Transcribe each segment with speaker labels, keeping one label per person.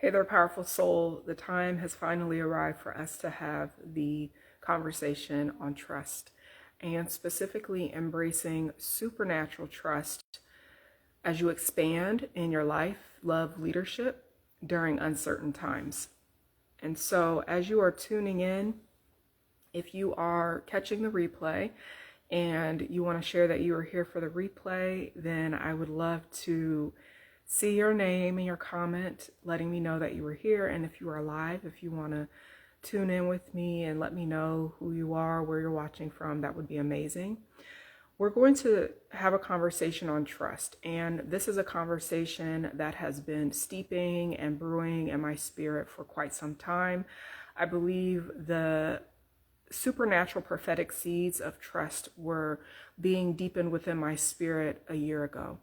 Speaker 1: Hey there, powerful soul. The time has finally arrived for us to have the conversation on trust and specifically embracing supernatural trust as you expand in your life, love, leadership during uncertain times. And so, as you are tuning in, if you are catching the replay and you want to share that you are here for the replay, then I would love to see your name and your comment letting me know that you were here. And if you are live, if you want to tune in with me and let me know who you are, where you're watching from, that would be amazing. We're going to have a conversation on trust, and this is a conversation that has been steeping and brewing in my spirit for quite some time. I believe the supernatural prophetic seeds of trust were being deepened within my spirit a year ago.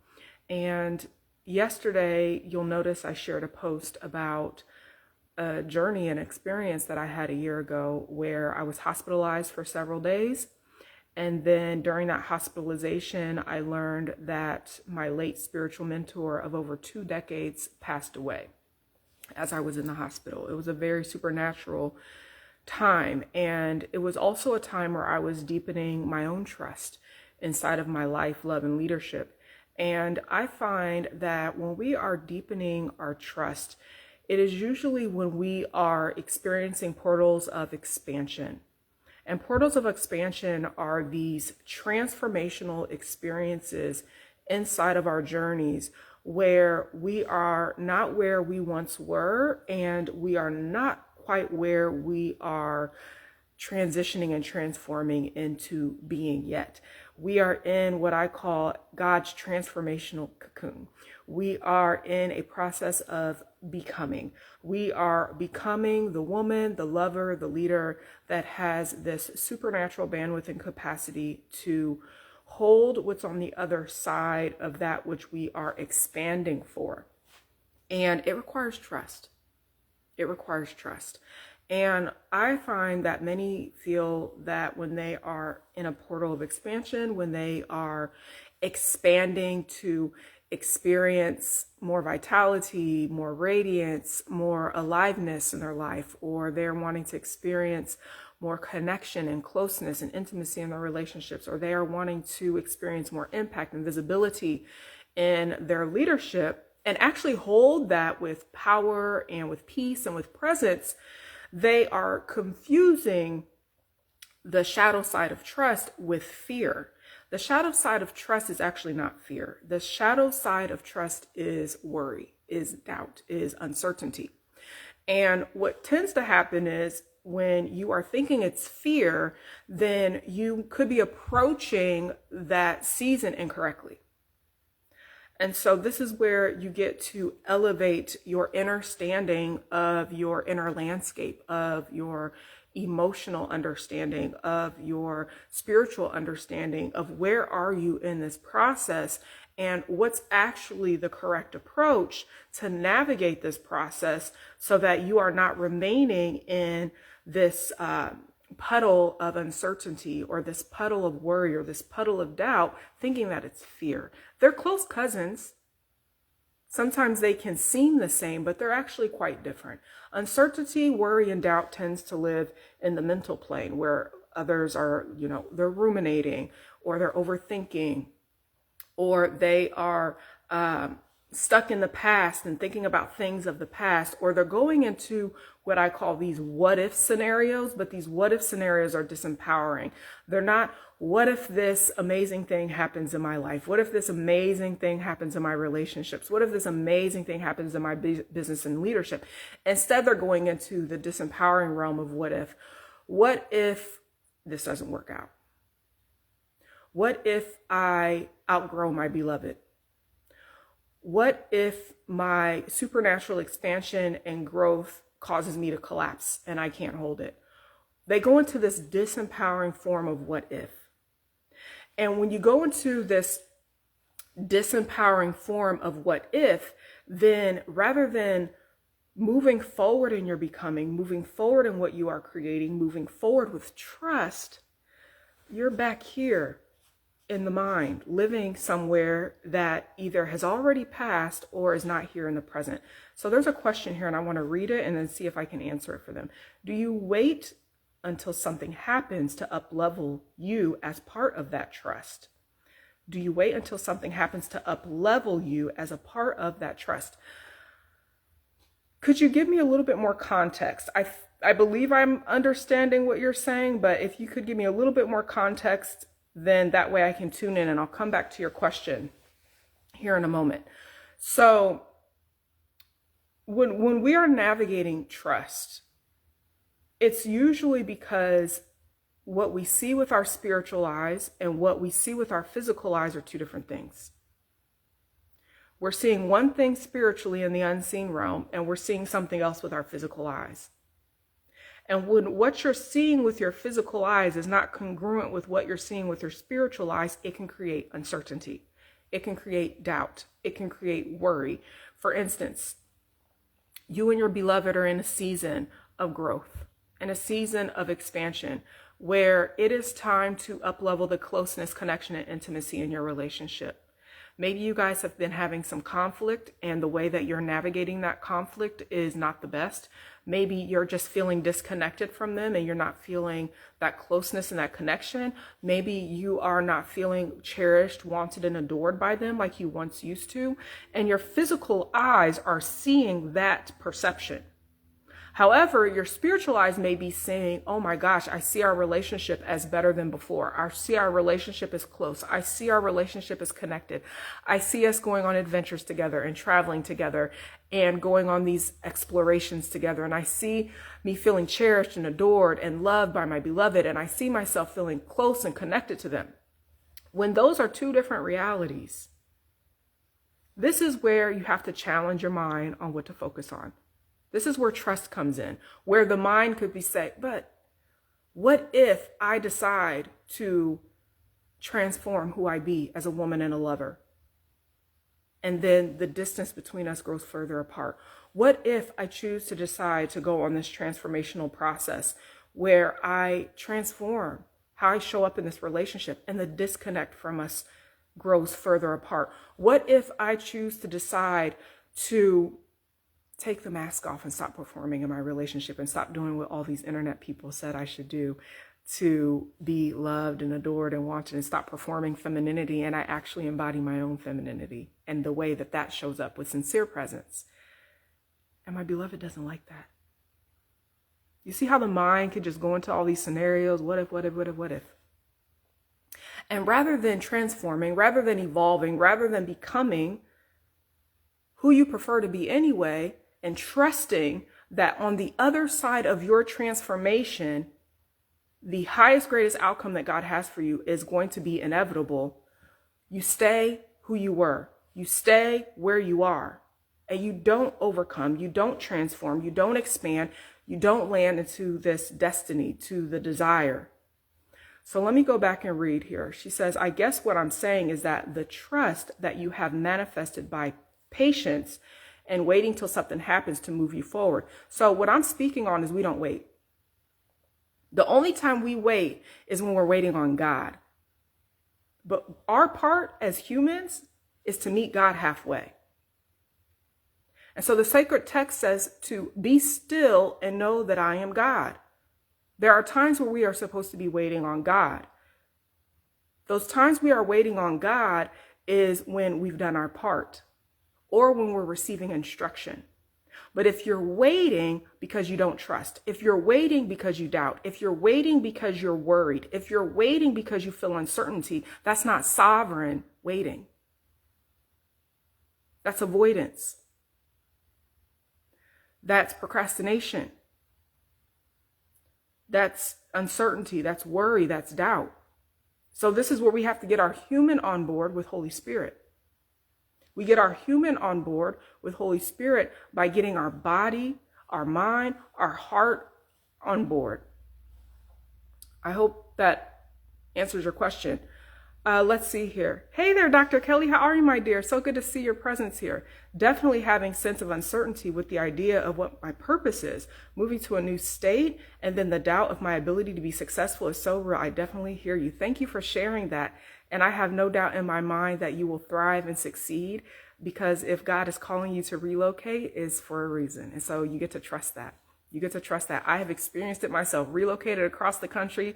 Speaker 1: And yesterday, you'll notice I shared a post about a journey and experience that I had a year ago where I was hospitalized for several days. And then during that hospitalization, I learned that my late spiritual mentor of over 2 decades passed away as I was in the hospital. It was a very supernatural time. And it was also a time where I was deepening my own trust inside of my life, love, and leadership. And I find that when we are deepening our trust, it is usually when we are experiencing portals of expansion. And portals of expansion are these transformational experiences inside of our journeys where we are not where we once were, and we are not quite where we are transitioning and transforming into being yet. We are in what I call God's transformational cocoon. We are in a process of becoming. We are becoming the woman, the lover, the leader that has this supernatural bandwidth and capacity to hold what's on the other side of that which we are expanding for. And it requires trust. It requires trust. And I find that many feel that when they are in a portal of expansion, when they are expanding to experience more vitality, more radiance, more aliveness in their life, or they're wanting to experience more connection and closeness and intimacy in their relationships, or they are wanting to experience more impact and visibility in their leadership and actually hold that with power and with peace and with presence, they are confusing the shadow side of trust with fear. The shadow side of trust is actually not fear. The shadow side of trust is worry, is doubt, is uncertainty. And what tends to happen is when you are thinking it's fear, then you could be approaching that season incorrectly. And so this is where you get to elevate your inner standing of your inner landscape, of your emotional understanding, of your spiritual understanding of where are you in this process and what's actually the correct approach to navigate this process so that you are not remaining in this puddle of uncertainty or this puddle of worry or this puddle of doubt, thinking that it's fear. They're close cousins. Sometimes they can seem the same, but they're actually quite different. Uncertainty, worry, and doubt tends to live in the mental plane where others are, they're ruminating or they're overthinking or they are stuck in the past and thinking about things of the past, or they're going into what I call these what if scenarios, but these what if scenarios are disempowering. They're not, what if this amazing thing happens in my life? What if this amazing thing happens in my relationships? What if this amazing thing happens in my business and leadership? Instead, they're going into the disempowering realm of what if. What if this doesn't work out? What if I outgrow my beloved? What if my supernatural expansion and growth causes me to collapse and I can't hold it? They go into this disempowering form of what if. And when you go into this disempowering form of what if, then rather than moving forward in your becoming, moving forward in what you are creating, moving forward with trust, you're back here in the mind, living somewhere that either has already passed or is not here in the present. So there's a question here, and I want to read it and then see if I can answer it for them. Do you wait until something happens to up-level you as part of that trust? Do you wait until something happens to up-level you as a part of that trust? Could you give me a little bit more context? I believe I'm understanding what you're saying, but if you could give me a little bit more context, then that way I can tune in, and I'll come back to your question here in a moment. So when we are navigating trust, it's usually because what we see with our spiritual eyes and what we see with our physical eyes are two different things. We're seeing one thing spiritually in the unseen realm, and we're seeing something else with our physical eyes. And when what you're seeing with your physical eyes is not congruent with what you're seeing with your spiritual eyes, it can create uncertainty. It can create doubt. It can create worry. For instance, you and your beloved are in a season of growth, in a season of expansion, where it is time to up-level the closeness, connection, and intimacy in your relationship. Maybe you guys have been having some conflict, and the way that you're navigating that conflict is not the best. Maybe you're just feeling disconnected from them and you're not feeling that closeness and that connection. Maybe you are not feeling cherished, wanted, and adored by them like you once used to. And your physical eyes are seeing that perception. However, your spiritual eyes may be saying, oh my gosh, I see our relationship as better than before. I see our relationship as close. I see our relationship as connected. I see us going on adventures together and traveling together and going on these explorations together. And I see me feeling cherished and adored and loved by my beloved. And I see myself feeling close and connected to them. When those are two different realities, this is where you have to challenge your mind on what to focus on. This is where trust comes in, where the mind could be saying, but what if I decide to transform who I be as a woman and a lover? And then the distance between us grows further apart. What if I choose to decide to go on this transformational process where I transform how I show up in this relationship and the disconnect from us grows further apart? What if I choose to decide to take the mask off and stop performing in my relationship and stop doing what all these internet people said I should do to be loved and adored and wanted, and stop performing femininity, and I actually embody my own femininity and the way that that shows up with sincere presence? And my beloved doesn't like that. You see how the mind could just go into all these scenarios? What if, what if, what if, what if? And rather than transforming, rather than evolving, rather than becoming who you prefer to be anyway, and trusting that on the other side of your transformation, the highest, greatest outcome that God has for you is going to be inevitable, you stay who you were. You stay where you are. And you don't overcome, you don't transform, you don't expand, you don't land into this destiny, to the desire. So let me go back and read here. She says, I guess what I'm saying is that the trust that you have manifested by patience and waiting till something happens to move you forward. So what I'm speaking on is we don't wait. The only time we wait is when we're waiting on God. But our part as humans is to meet God halfway. And so the sacred text says to be still and know that I am God. There are times where we are supposed to be waiting on God. Those times we are waiting on God is when we've done our part, or when we're receiving instruction. But if you're waiting because you don't trust, if you're waiting because you doubt, if you're waiting because you're worried, if you're waiting because you feel uncertainty, that's not sovereign waiting. That's avoidance. That's procrastination. That's uncertainty. That's worry. That's doubt. So this is where we have to get our human on board with Holy Spirit. We get our human on board with Holy Spirit by getting our body, our mind, our heart on board. I hope that answers your question. Let's see here. Hey there, Dr. Kelly. How are you, my dear? So good to see your presence here. Definitely having sense of uncertainty with the idea of what my purpose is. Moving to a new state, and then the doubt of my ability to be successful is so real. I definitely hear you. Thank you for sharing that. And I have no doubt in my mind that you will thrive and succeed, because if God is calling you to relocate, it's for a reason. And so you get to trust that. You get to trust that. I have experienced it myself, relocated across the country.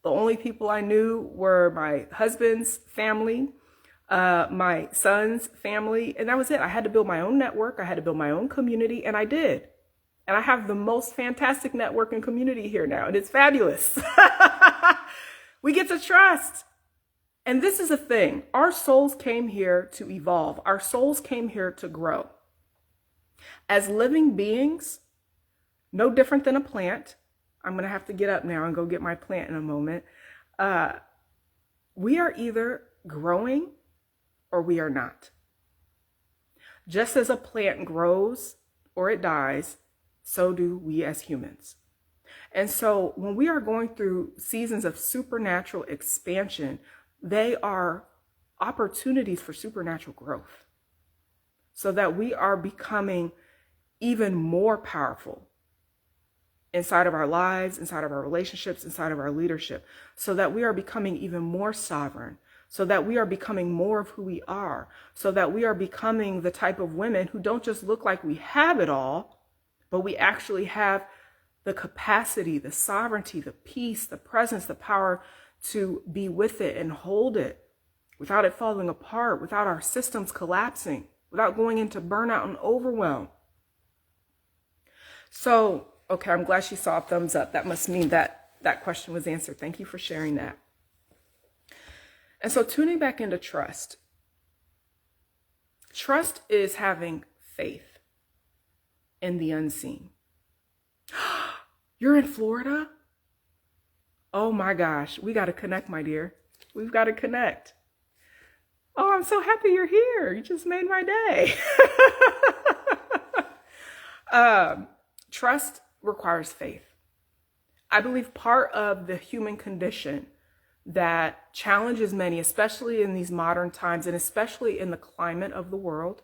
Speaker 1: The only people I knew were my husband's family, my son's family, and that was it. I had to build my own network. I had to build my own community, and I did. And I have the most fantastic network and community here now, and it's fabulous. We get to trust. And this is the thing. Our souls came here to evolve. Our souls came here to grow. As living beings, no different than a plant. I'm going to have to get up now and go get my plant in a moment. We are either growing or we are not. Just as a plant grows or it dies, so do we as humans. And so when we are going through seasons of supernatural expansion, they are opportunities for supernatural growth, so that we are becoming even more powerful inside of our lives, inside of our relationships, inside of our leadership, so that we are becoming even more sovereign, so that we are becoming more of who we are, so that we are becoming the type of women who don't just look like we have it all, but we actually have the capacity, the sovereignty, the peace, the presence, the power to be with it and hold it without it falling apart, without our systems collapsing, without going into burnout and overwhelm. So, okay, I'm glad she saw a thumbs up. That must mean that that question was answered. Thank you for sharing that. And so tuning back into trust. Trust is having faith in the unseen. You're in Florida? Oh my gosh, we got to connect, my dear. We've got to connect. Oh, I'm so happy you're here. You just made my day. Trust requires faith. I believe part of the human condition that challenges many, especially in these modern times, and especially in the climate of the world.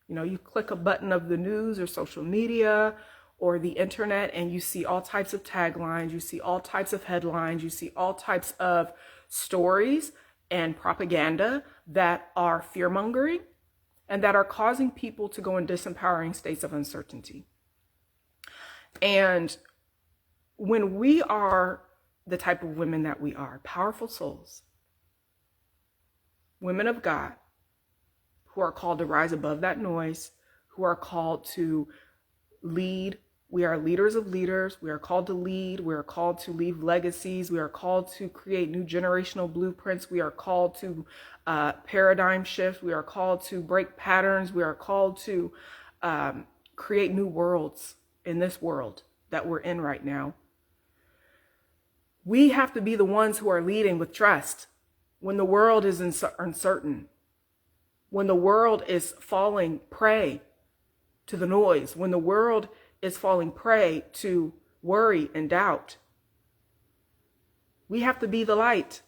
Speaker 1: You know, you click a button of the news or social media or the internet, and you see all types of taglines, you see all types of headlines, you see all types of stories and propaganda that are fear-mongering and that are causing people to go in disempowering states of uncertainty. And when we are the type of women that we are, powerful souls, women of God, who are called to rise above that noise, who are called to lead. We are leaders of leaders. We are called to lead. We are called to leave legacies. We are called to create new generational blueprints. We are called to paradigm shift. We are called to break patterns. We are called to create new worlds in this world that we're in right now. We have to be the ones who are leading with trust when the world is uncertain, when the world is falling prey to the noise, when the world is falling prey to worry and doubt. We have to be the light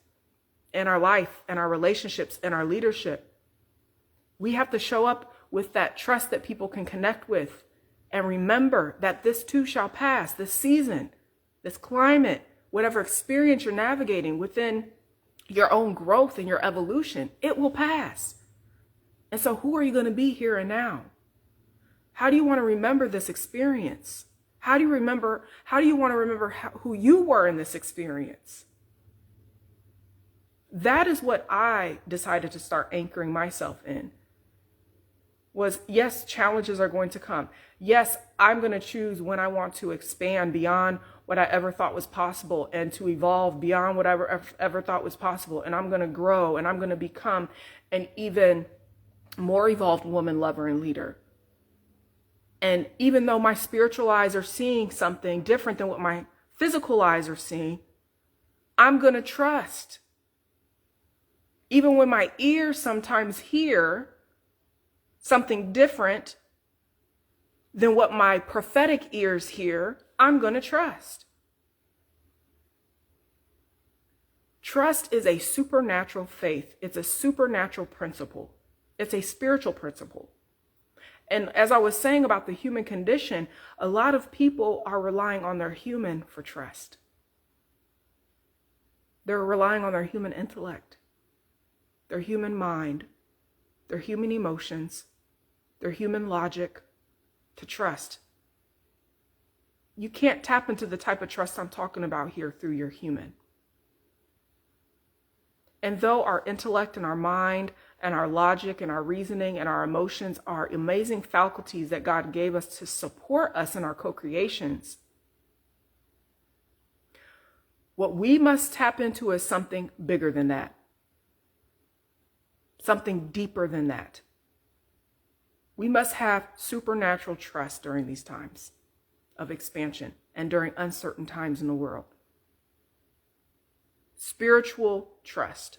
Speaker 1: in our life and our relationships and our leadership. We have to show up with that trust that people can connect with, and remember that this too shall pass. This season, this climate, whatever experience you're navigating within your own growth and your evolution, it will pass. And so who are you going to be here and now? How do you want to remember this experience? How do you want to remember who you were in this experience? That is what I decided to start anchoring myself in. Was, yes, challenges are going to come. Yes, I'm going to choose when I want to expand beyond what I ever thought was possible and to evolve beyond what I ever thought was possible. And I'm going to grow and I'm going to become an even more evolved woman, lover, and leader. And even though my spiritual eyes are seeing something different than what my physical eyes are seeing, I'm going to trust. Even when my ears sometimes hear something different than what my prophetic ears hear, I'm going to trust. Trust is a supernatural faith. It's a supernatural principle. It's a spiritual principle. And as I was saying about the human condition, a lot of people are relying on their human for trust. They're relying on their human intellect. their human mind, their human emotions, their human logic to trust. You can't tap into the type of trust I'm talking about here through your human. And though our intellect and our mind and our logic and our reasoning and our emotions are amazing faculties that God gave us to support us in our co-creations, what we must tap into is something bigger than that, something deeper than that. We must have supernatural trust during these times of expansion and during uncertain times in the world. Spiritual trust.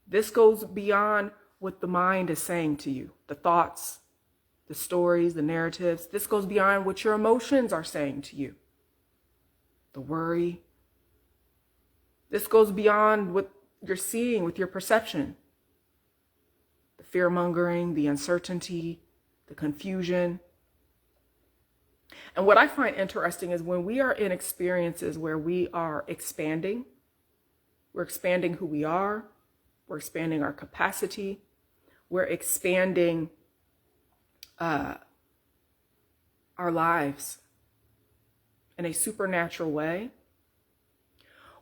Speaker 1: This goes beyond what the mind is saying to you, the thoughts, the stories, the narratives. This goes beyond what your emotions are saying to you, the worry. This goes beyond what you're seeing with your perception, the fear-mongering, the uncertainty, the confusion. And what I find interesting is when we are in experiences where we are expanding, we're expanding who we are, we're expanding our capacity, we're expanding our lives in a supernatural way.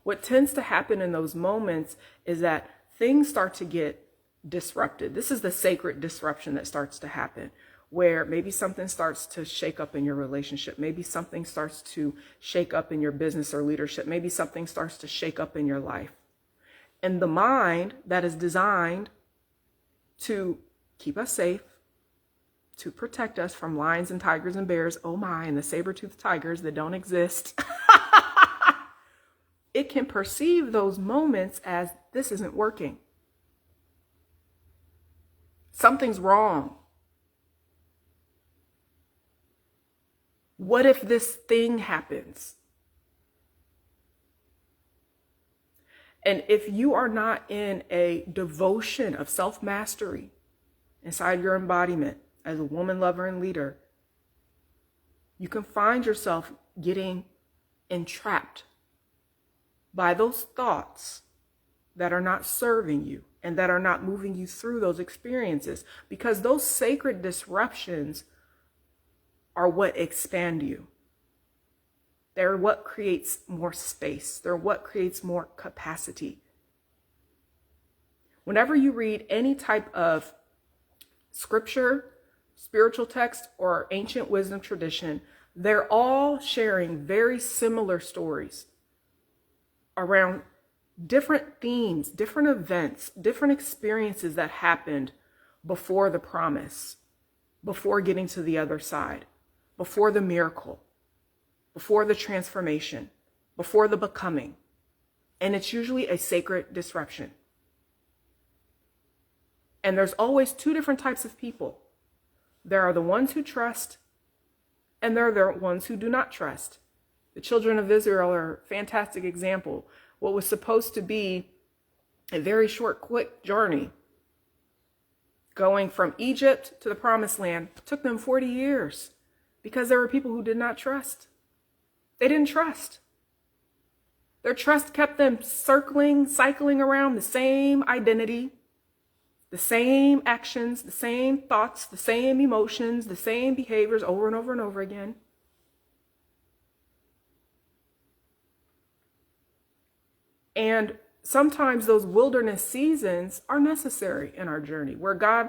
Speaker 1: What tends to happen in those moments is that things start to get disrupted. This is the sacred disruption that starts to happen, where maybe something starts to shake up in your relationship. Maybe something starts to shake up in your business or leadership. Maybe something starts to shake up in your life. And the mind that is designed to keep us safe, to protect us from lions and tigers and bears, oh my, and the saber-toothed tigers that don't exist, it can perceive those moments as this isn't working. Something's wrong. What if this thing happens? And if you are not in a devotion of self-mastery inside your embodiment as a woman, lover, and leader, you can find yourself getting entrapped by those thoughts that are not serving you and that are not moving you through those experiences, because those sacred disruptions are what expand you. They're what creates more space. They're what creates more capacity. Whenever you read any type of scripture, spiritual text, or ancient wisdom tradition, they're all sharing very similar stories around different themes, different events, different experiences that happened before the promise, before getting to the other side, before the miracle, before the transformation, before the becoming. And it's usually a sacred disruption. And there's always two different types of people. There are the ones who trust, and there are the ones who do not trust. The children of Israel are a fantastic example. What was supposed to be a very short, quick journey, going from Egypt to the promised land, took them 40 years because there were people who did not trust. They didn't trust. Their trust kept them cycling around the same identity, the same actions, the same thoughts, the same emotions, the same behaviors over and over and over again. And sometimes those wilderness seasons are necessary in our journey, where God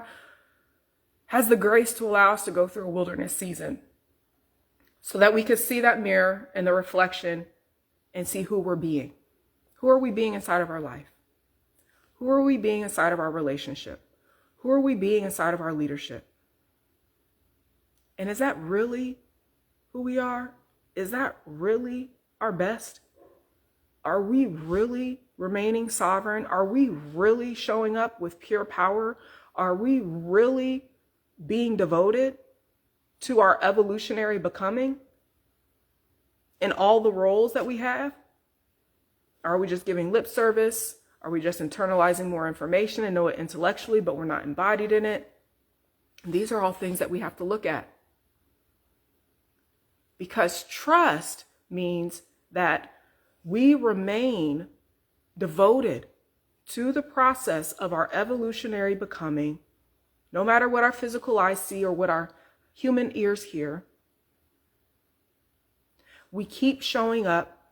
Speaker 1: has the grace to allow us to go through a wilderness season so that we could see that mirror and the reflection and see who we're being. Who are we being inside of our life? Who are we being inside of our relationship? Who are we being inside of our leadership? And is that really who we are? Is that really our best? Are we really remaining sovereign? Are we really showing up with pure power? Are we really being devoted to our evolutionary becoming in all the roles that we have? Are we just giving lip service? Are we just internalizing more information and know it intellectually, but we're not embodied in it? These are all things that we have to look at. Because trust means that we remain devoted to the process of our evolutionary becoming, no matter what our physical eyes see or what our human ears hear, we keep showing up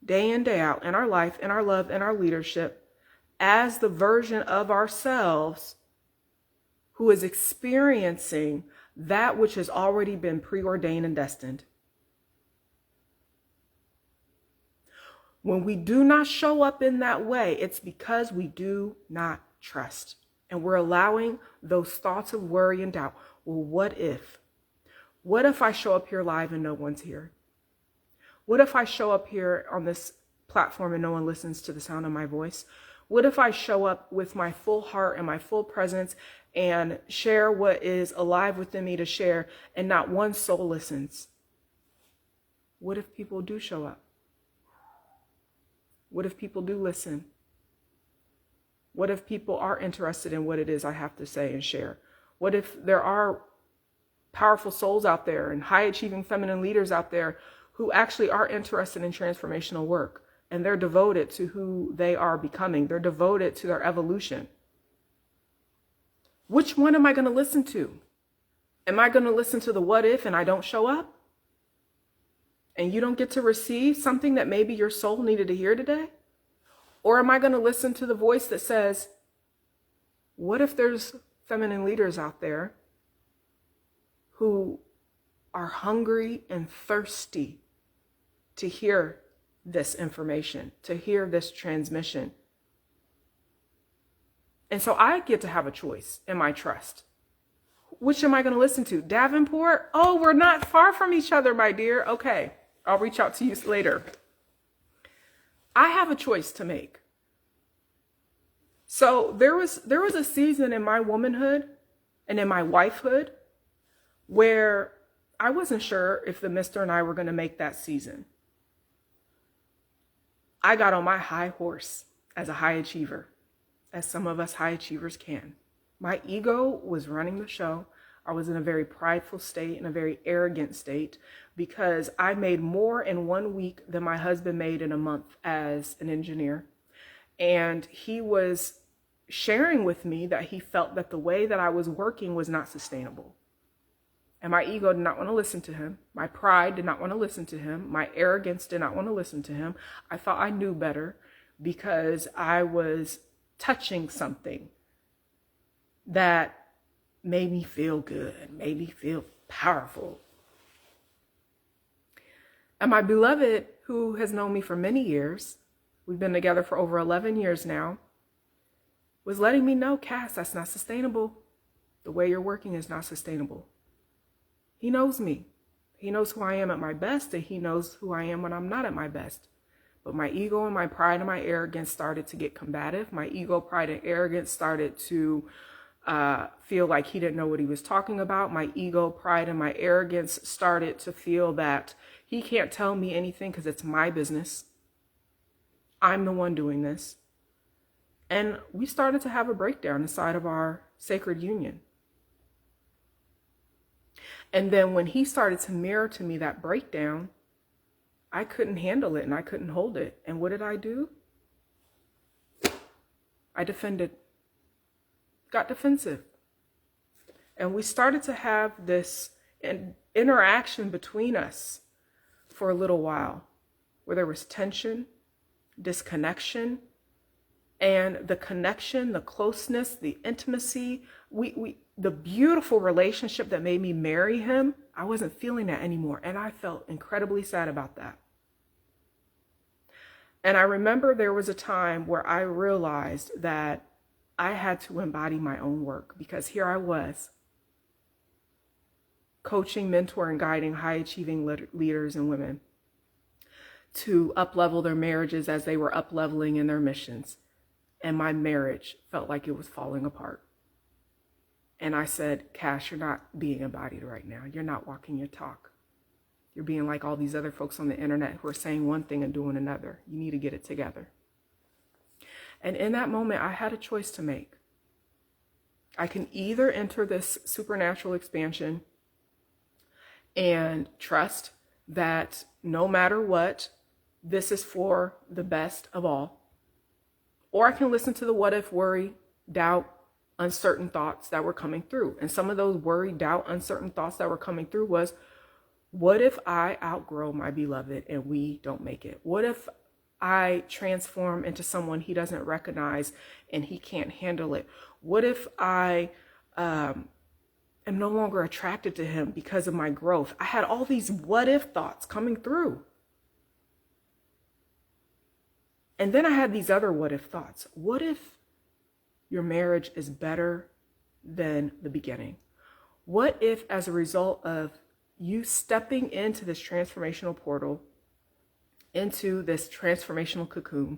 Speaker 1: day in, day out in our life, in our love, in our leadership as the version of ourselves who is experiencing that which has already been preordained and destined. When we do not show up in that way, it's because we do not trust. And we're allowing those thoughts of worry and doubt. Well, what if? What if I show up here live and no one's here? What if I show up here on this platform and no one listens to the sound of my voice? What if I show up with my full heart and my full presence and share what is alive within me to share and not one soul listens? What if people do show up? What if people do listen? What if people are interested in what it is I have to say and share? What if there are powerful souls out there and high achieving feminine leaders out there who actually are interested in transformational work and they're devoted to who they are becoming? They're devoted to their evolution. Which one am I going to listen to? Am I going to listen to the what if and I don't show up? And you don't get to receive something that maybe your soul needed to hear today? Or am I going to listen to the voice that says, what if there's feminine leaders out there who are hungry and thirsty to hear this information, to hear this transmission? And so I get to have a choice in my trust. Which am I going to listen to? Davenport? Oh, we're not far from each other, my dear. Okay, I'll reach out to you later. I have a choice to make. So there was a season in my womanhood and in my wifehood where I wasn't sure if the Mr. and I were going to make that season. I got on my high horse as a high achiever, as some of us high achievers can. My ego was running the show. I was in a very prideful state, in a very arrogant state, because I made more in 1 week than my husband made in a month as an engineer. And he was sharing with me that he felt that the way that I was working was not sustainable. And my ego did not want to listen to him. My pride did not want to listen to him. My arrogance did not want to listen to him. I thought I knew better because I was touching something that made me feel good, made me feel powerful. And my beloved, who has known me for many years, we've been together for over 11 years now, was letting me know, Cass, that's not sustainable. The way you're working is not sustainable. He knows me. He knows who I am at my best, and he knows who I am when I'm not at my best. But my ego and my pride and my arrogance started to get combative. My ego, pride, and arrogance started to feel like he didn't know what he was talking about. My ego, pride, and my arrogance started to feel that he can't tell me anything because it's my business. I'm the one doing this. And we started to have a breakdown inside of our sacred union. And then when he started to mirror to me that breakdown, I couldn't handle it and I couldn't hold it. And what did I do? I defended, got defensive. And we started to have this interaction between us for a little while where there was tension, disconnection, and the connection, the closeness, the intimacy, the beautiful relationship that made me marry him, I wasn't feeling that anymore. And I felt incredibly sad about that. And I remember there was a time where I realized that I had to embody my own work, because here I was coaching, mentoring, guiding high achieving leaders and women to up-level their marriages as they were up-leveling in their missions. And my marriage felt like it was falling apart. And I said, Cash, you're not being embodied right now. You're not walking your talk. You're being like all these other folks on the internet who are saying one thing and doing another. You need to get it together. And in that moment, I had a choice to make. I can either enter this supernatural expansion and trust that no matter what, this is for the best of all. Or I can listen to the what if, worry, doubt, uncertain thoughts that were coming through. And some of those worry, doubt, uncertain thoughts that were coming through was, what if I outgrow my beloved and we don't make it? What if I transform into someone he doesn't recognize and he can't handle it? What if I am no longer attracted to him because of my growth? I had all these what if thoughts coming through. And then I had these other what if thoughts. What if your marriage is better than the beginning? What if, as a result of you stepping into this transformational portal, into this transformational cocoon,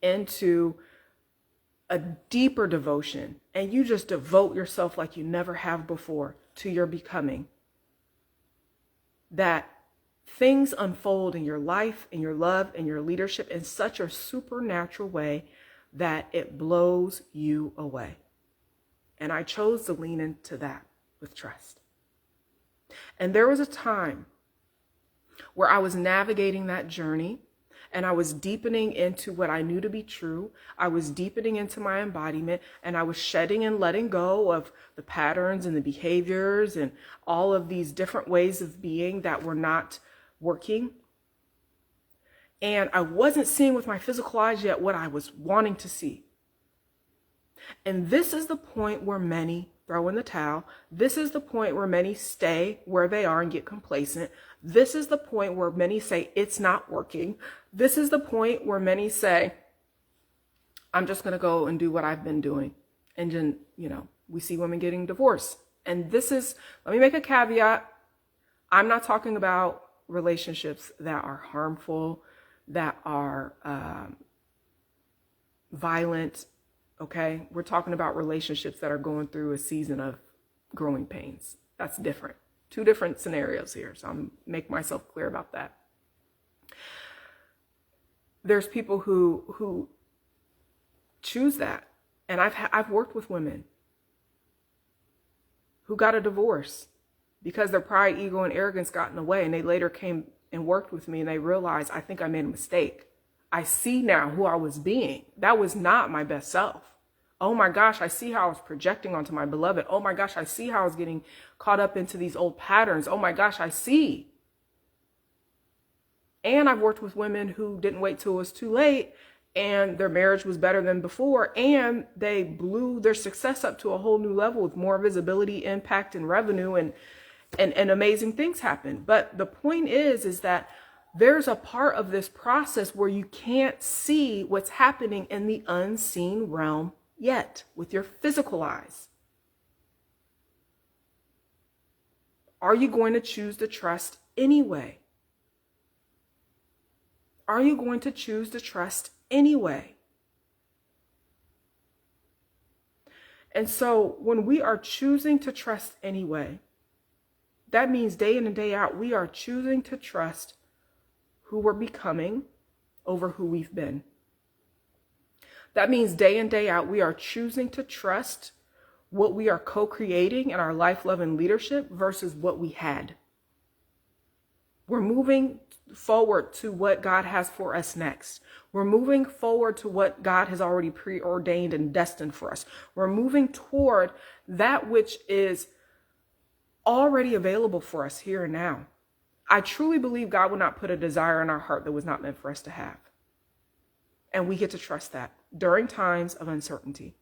Speaker 1: into a deeper devotion, and you just devote yourself like you never have before to your becoming, that things unfold in your life, in your love, in your leadership in such a supernatural way that it blows you away. And I chose to lean into that with trust. And there was a time where I was navigating that journey and I was deepening into what I knew to be true. I was deepening into my embodiment, and I was shedding and letting go of the patterns and the behaviors and all of these different ways of being that were not working. And I wasn't seeing with my physical eyes yet what I was wanting to see. And this is the point where many throw in the towel. This is the point where many stay where they are and get complacent. This is the point where many say it's not working. This is the point where many say, I'm just going to go and do what I've been doing. And then, we see women getting divorced. And this is, let me make a caveat. I'm not talking about relationships that are harmful, that are violent. Okay, we're talking about relationships that are going through a season of growing pains. That's different. Two different scenarios here. So I'm make myself clear about that. There's people who choose that. And I've worked with women who got a divorce because their pride, ego, and arrogance got in the way. And they later came and worked with me and they realized, I think I made a mistake. I see now who I was being. That was not my best self. Oh my gosh, I see how I was projecting onto my beloved. Oh my gosh, I see how I was getting caught up into these old patterns. Oh my gosh, I see. And I've worked with women who didn't wait till it was too late and their marriage was better than before, and they blew their success up to a whole new level with more visibility, impact, and revenue, and amazing things happen. But the point is that there's a part of this process where you can't see what's happening in the unseen realm yet with your physical eyes. Are you going to choose to trust anyway? Are you going to choose to trust anyway? And so when we are choosing to trust anyway, that means day in and day out, we are choosing to trust who we're becoming over who we've been. That means day in, day out, we are choosing to trust what we are co-creating in our life, love, and leadership versus what we had. We're moving forward to what God has for us next. We're moving forward to what God has already preordained and destined for us. We're moving toward that which is already available for us here and now. I truly believe God will not put a desire in our heart that was not meant for us to have. And we get to trust that during times of uncertainty.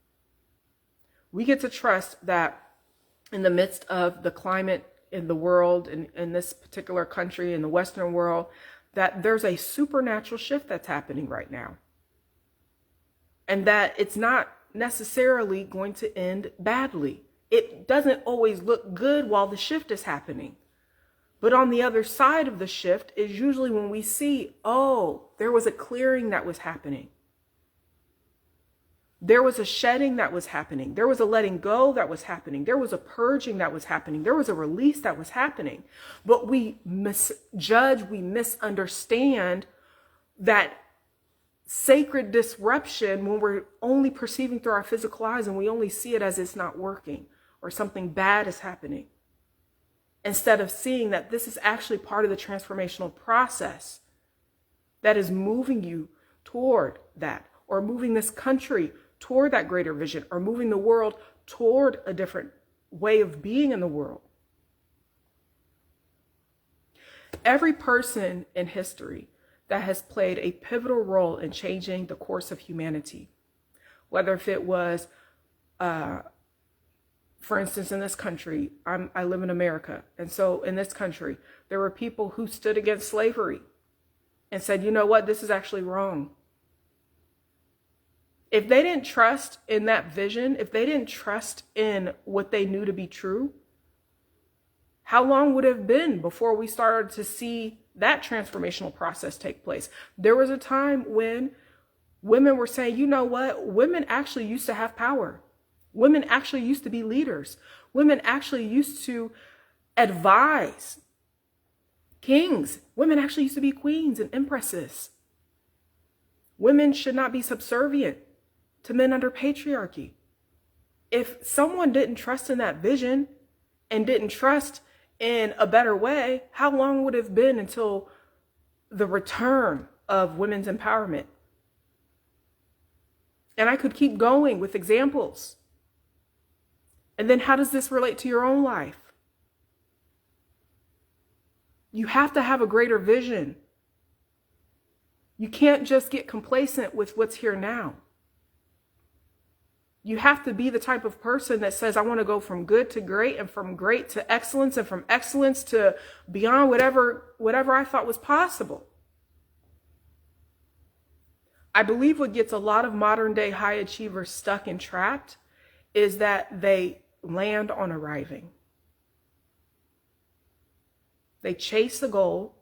Speaker 1: We get to trust that in the midst of the climate in the world, in this particular country, in the Western world, that there's a supernatural shift that's happening right now. And that it's not necessarily going to end badly. It doesn't always look good while the shift is happening. But on the other side of the shift is usually when we see, oh, there was a clearing that was happening. There was a shedding that was happening. There was a letting go that was happening. There was a purging that was happening. There was a release that was happening. But we misjudge, we misunderstand that sacred disruption when we're only perceiving through our physical eyes and we only see it as it's not working or something bad is happening. Instead of seeing that this is actually part of the transformational process that is moving you toward that. or moving this country toward that greater vision, or moving the world toward a different way of being in the world. Every person in history that has played a pivotal role in changing the course of humanity, whether if it was, for instance, in this country, I live in America. And so in this country, there were people who stood against slavery and said, you know what, this is actually wrong. If they didn't trust in that vision, if they didn't trust in what they knew to be true, how long would it have been before we started to see that transformational process take place? There was a time when women were saying, you know what, women actually used to have power. Women actually used to be leaders. Women actually used to advise kings. Women actually used to be queens and empresses. Women should not be subservient to men under patriarchy. If someone didn't trust in that vision and didn't trust in a better way, how long would it have been until the return of women's empowerment? And I could keep going with examples. And then how does this relate to your own life? You have to have a greater vision. You can't just get complacent with what's here now. You have to be the type of person that says, I want to go from good to great, and from great to excellence, and from excellence to beyond whatever I thought was possible. I believe what gets a lot of modern day high achievers stuck and trapped is that they land on arriving. They chase the goal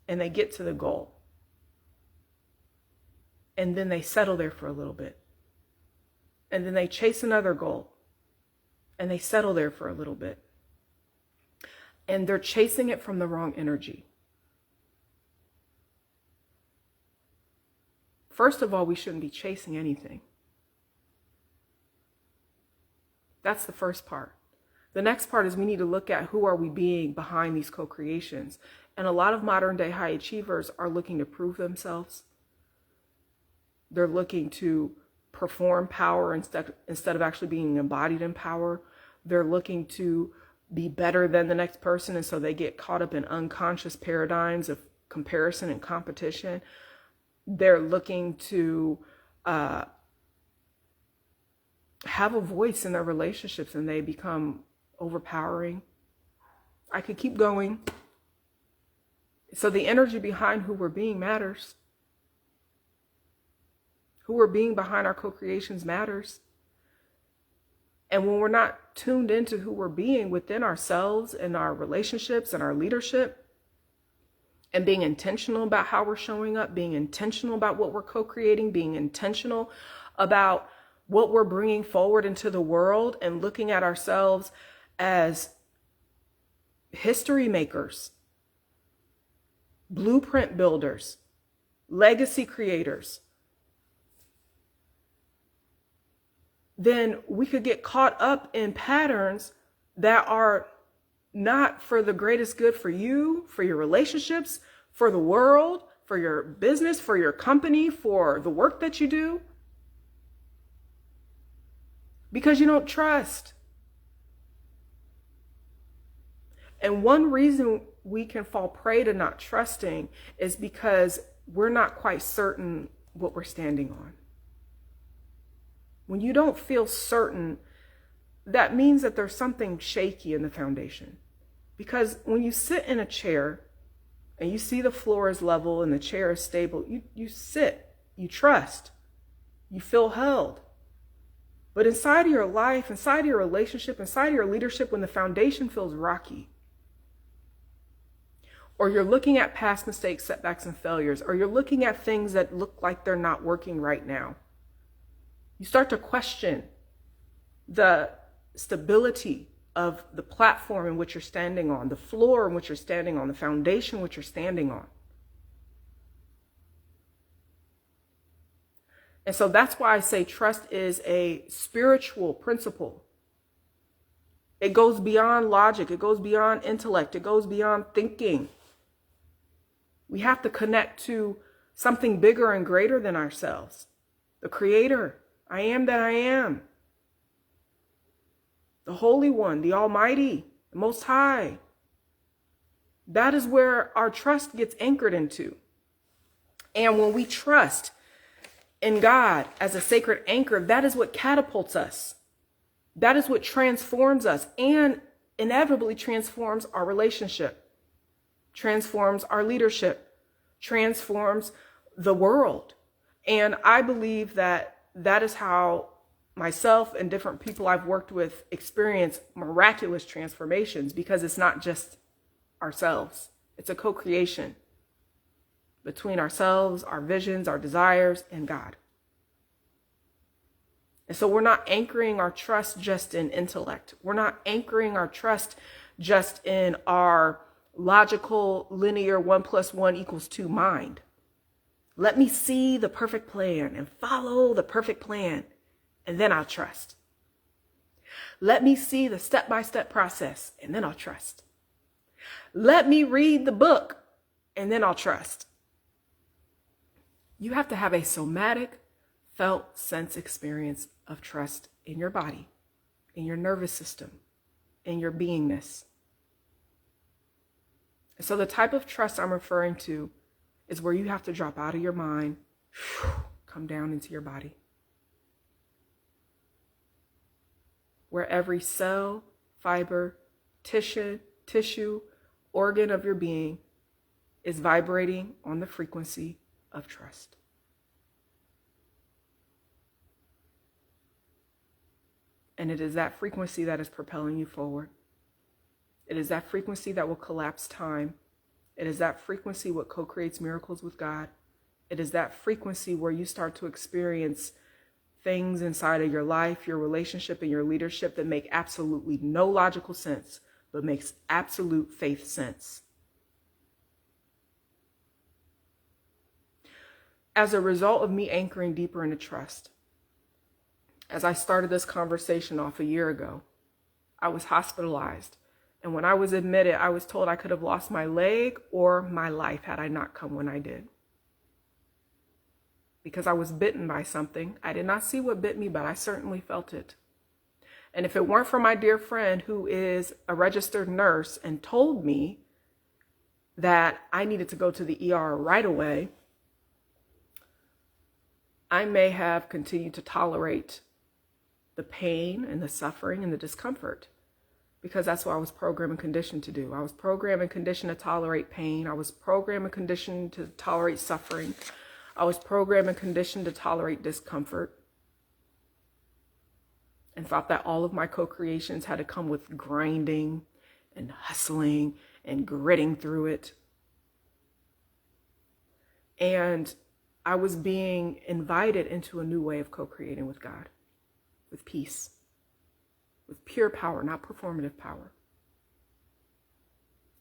Speaker 1: and they get to the goal. And then they settle there for a little bit. And then they chase another goal and they settle there for a little bit. And they're chasing it from the wrong energy. First of all, we shouldn't be chasing anything. That's the first part. The next part is we need to look at who are we being behind these co-creations. And a lot of modern day high achievers are looking to prove themselves. They're looking to perform power instead of actually being embodied in power. They're looking to be better than the next person. And so they get caught up in unconscious paradigms of comparison and competition. They're looking to have a voice in their relationships, and they become overpowering. I could keep going. So the energy behind who we're being matters. Who we're being behind our co-creations matters. And when we're not tuned into who we're being within ourselves and our relationships and our leadership, and being intentional about how we're showing up, being intentional about what we're co-creating, being intentional about what we're bringing forward into the world, and looking at ourselves as history makers, blueprint builders, legacy creators, then we could get caught up in patterns that are not for the greatest good for you, for your relationships, for the world, for your business, for your company, for the work that you do. Because you don't trust. And one reason we can fall prey to not trusting is because we're not quite certain what we're standing on. When you don't feel certain, that means that there's something shaky in the foundation. Because when you sit in a chair and you see the floor is level and the chair is stable, you sit, you trust, you feel held. But inside of your life, inside of your relationship, inside of your leadership, when the foundation feels rocky, or you're looking at past mistakes, setbacks, and failures, or you're looking at things that look like they're not working right now, you start to question the stability of the platform in which you're standing on, the floor in which you're standing on, the foundation which you're standing on. And so that's why I say trust is a spiritual principle. It goes beyond logic. It goes beyond intellect. It goes beyond thinking. We have to connect to something bigger and greater than ourselves, the Creator, I am that I am, the Holy One, the Almighty, the Most High. That is where our trust gets anchored into. And when we trust in God as a sacred anchor, that is what catapults us. That is what transforms us and inevitably transforms our relationship, transforms our leadership, transforms the world. And I believe that that is how myself and different people I've worked with experience miraculous transformations, because it's not just ourselves. It's a co-creation between ourselves, our visions, our desires, and God. And so we're not anchoring our trust just in intellect. We're not anchoring our trust just in our logical, linear 1 + 1 = 2 mind. Let me see the perfect plan and follow the perfect plan, and then I'll trust. Let me see the step-by-step process, and then I'll trust. Let me read the book, and then I'll trust. You have to have a somatic, felt sense experience of trust in your body, in your nervous system, in your beingness. So the type of trust I'm referring to is where you have to drop out of your mind, come down into your body. Where every cell, fiber, tissue, organ of your being is vibrating on the frequency of trust. And it is that frequency that is propelling you forward. It is that frequency that will collapse time. It is that frequency what co-creates miracles with God. It is that frequency where you start to experience things inside of your life, your relationship, and your leadership that make absolutely no logical sense, but makes absolute faith sense. As a result of me anchoring deeper into trust, as I started this conversation off a year ago, I was hospitalized. And when I was admitted, I was told I could have lost my leg or my life had I not come when I did. Because I was bitten by something. I did not see what bit me, but I certainly felt it. And if it weren't for my dear friend who is a registered nurse and told me that I needed to go to the ER right away, I may have continued to tolerate the pain and the suffering and the discomfort, because that's what I was programmed and conditioned to do. I was programmed and conditioned to tolerate pain. I was programmed and conditioned to tolerate suffering. I was programmed and conditioned to tolerate discomfort, and thought that all of my co-creations had to come with grinding and hustling and gritting through it. And I was being invited into a new way of co-creating with God, with peace, with pure power, not performative power,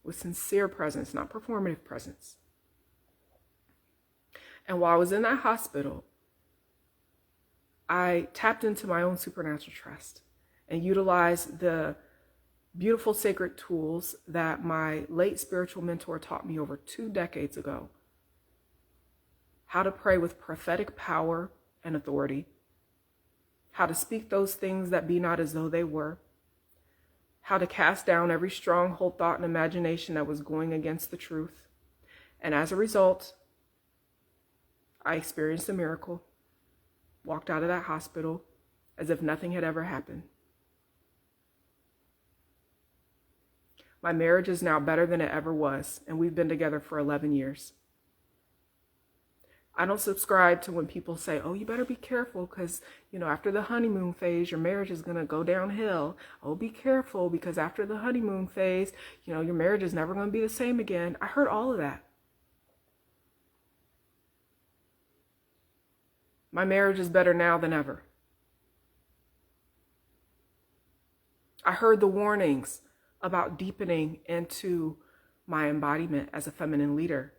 Speaker 1: with sincere presence, not performative presence. And while I was in that hospital, I tapped into my own supernatural trust and utilized the beautiful sacred tools that my late spiritual mentor taught me over 2 decades ago. How to pray with prophetic power and authority. How to speak those things that be not as though they were. How to cast down every stronghold, thought, and imagination that was going against the truth. And as a result, I experienced a miracle. Walked out of that hospital as if nothing had ever happened. My marriage is now better than it ever was, and we've been together for 11 years. I don't subscribe to when people say, oh, you better be careful because, after the honeymoon phase, your marriage is going to go downhill. Oh, be careful because after the honeymoon phase, your marriage is never going to be the same again. I heard all of that. My marriage is better now than ever. I heard the warnings about deepening into my embodiment as a feminine leader.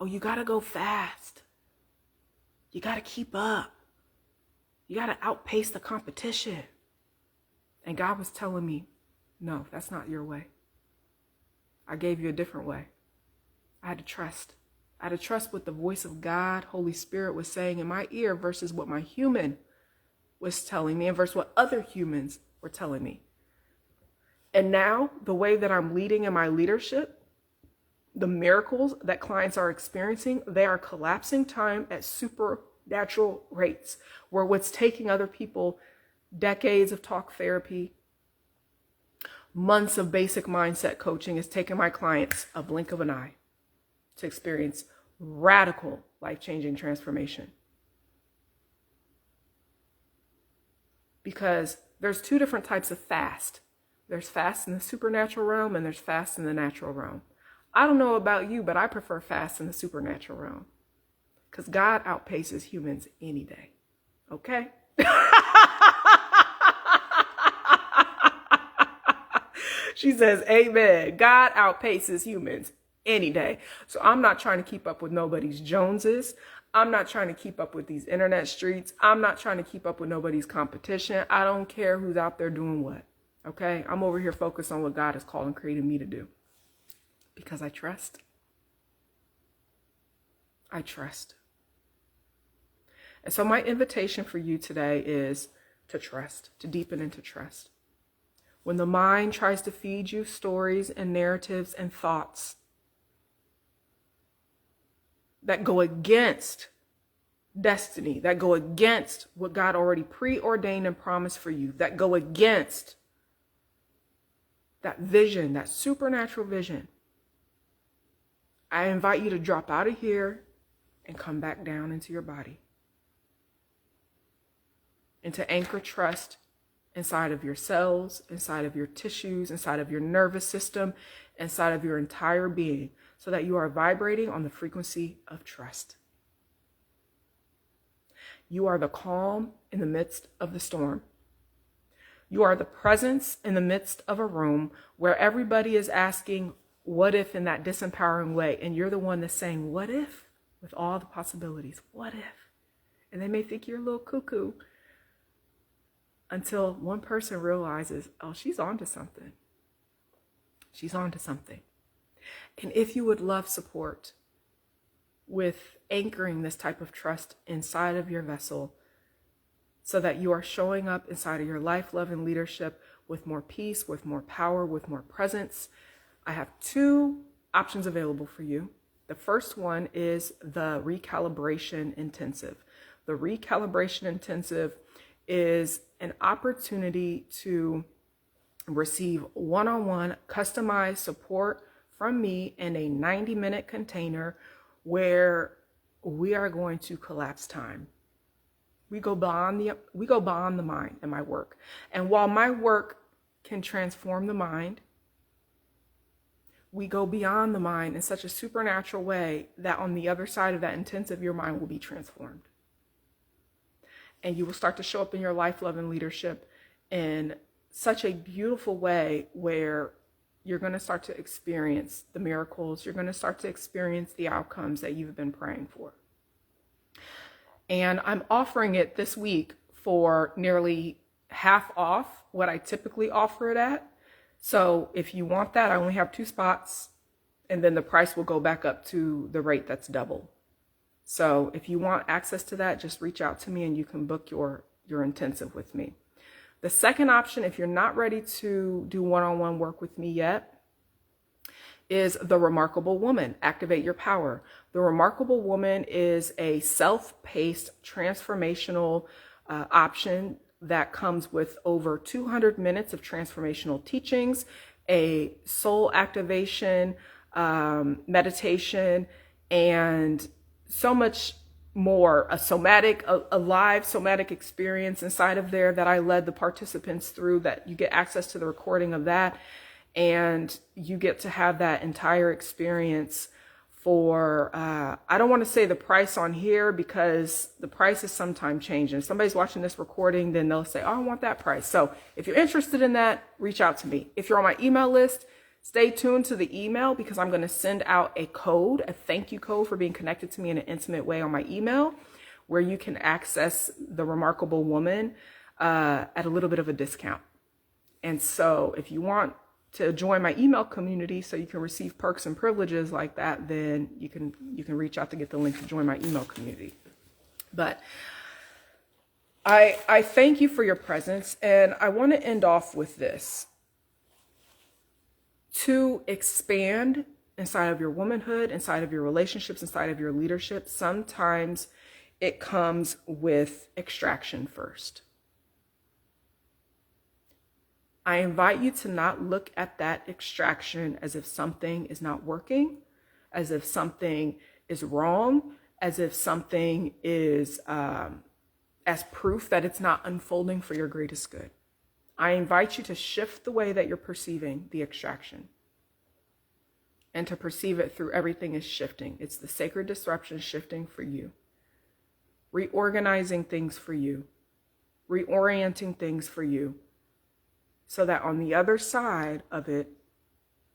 Speaker 1: Oh, you got to go fast. You got to keep up. You got to outpace the competition. And God was telling me, no, that's not your way. I gave you a different way. I had to trust. I had to trust what the voice of God, Holy Spirit, was saying in my ear versus what my human was telling me and versus what other humans were telling me. And now the way that I'm leading in my leadership, the miracles that clients are experiencing, they are collapsing time at supernatural rates, where what's taking other people decades of talk therapy, months of basic mindset coaching, is taking my clients a blink of an eye to experience radical life-changing transformation. Because there's two different types of fast. There's fast in the supernatural realm and there's fast in the natural realm. I don't know about you, but I prefer fast in the supernatural realm because God outpaces humans any day. Okay? She says, amen. God outpaces humans any day. So I'm not trying to keep up with nobody's Joneses. I'm not trying to keep up with these internet streets. I'm not trying to keep up with nobody's competition. I don't care who's out there doing what. Okay? I'm over here focused on what God has called and created me to do. Because I trust. I trust. And so my invitation for you today is to trust, to deepen into trust. When the mind tries to feed you stories and narratives and thoughts that go against destiny, that go against what God already preordained and promised for you, that go against that vision, that supernatural vision, I invite you to drop out of here and come back down into your body. And to anchor trust inside of your cells, inside of your tissues, inside of your nervous system, inside of your entire being, so that you are vibrating on the frequency of trust. You are the calm in the midst of the storm. You are the presence in the midst of a room where everybody is asking, what if, in that disempowering way? And you're the one that's saying, what if? With all the possibilities. What if? And they may think you're a little cuckoo until one person realizes, oh, she's on to something. She's on to something. And if you would love support with anchoring this type of trust inside of your vessel so that you are showing up inside of your life, love, and leadership with more peace, with more power, with more presence, I have two options available for you. The first one is the Recalibration Intensive. The Recalibration Intensive is an opportunity to receive one-on-one customized support from me in a 90-minute container where we are going to collapse time. We go beyond the mind in my work. And while my work can transform the mind, we go beyond the mind in such a supernatural way that on the other side of that intensive, your mind will be transformed. And you will start to show up in your life, love, and leadership in such a beautiful way where you're going to start to experience the miracles. You're going to start to experience the outcomes that you've been praying for. And I'm offering it this week for nearly half off what I typically offer it at. So if you want that, I only have 2 spots, and then the price will go back up to the rate that's double. So if you want access to that, just reach out to me and you can book your intensive with me. The second option, if you're not ready to do one-on-one work with me yet, is the Remarkable Woman, Activate Your Power. The Remarkable Woman is a self-paced transformational option that comes with over 200 minutes of transformational teachings, a soul activation, meditation, and so much more, a live somatic experience inside of there that I led the participants through, that you get access to the recording of that. And you get to have that entire experience for, I don't want to say the price on here because the prices sometimes change. And if somebody's watching this recording, then they'll say, oh, I want that price. So if you're interested in that, reach out to me. If you're on my email list, stay tuned to the email because I'm going to send out a code, a thank you code for being connected to me in an intimate way on my email, where you can access the Remarkable Woman at a little bit of a discount. And so if you want to join my email community so you can receive perks and privileges like that, then you can reach out to get the link to join my email community. But I thank you for your presence, and I want to end off with this. To expand inside of your womanhood, inside of your relationships, inside of your leadership, sometimes it comes with extraction first. I invite you to not look at that extraction as if something is not working, as if something is wrong, as if something is as proof that it's not unfolding for your greatest good. I invite you to shift the way that you're perceiving the extraction and to perceive it through everything is shifting. It's the sacred disruption shifting for you, reorganizing things for you, reorienting things for you, so that on the other side of it,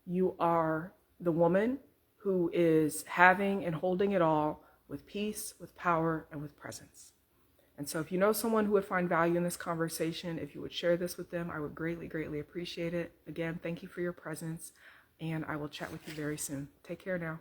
Speaker 1: you are the woman who is having and holding it all with peace, with power, and with presence. And so if you know someone who would find value in this conversation, if you would share this with them, I would greatly, greatly appreciate it. Again, thank you for your presence, and I will chat with you very soon. Take care now.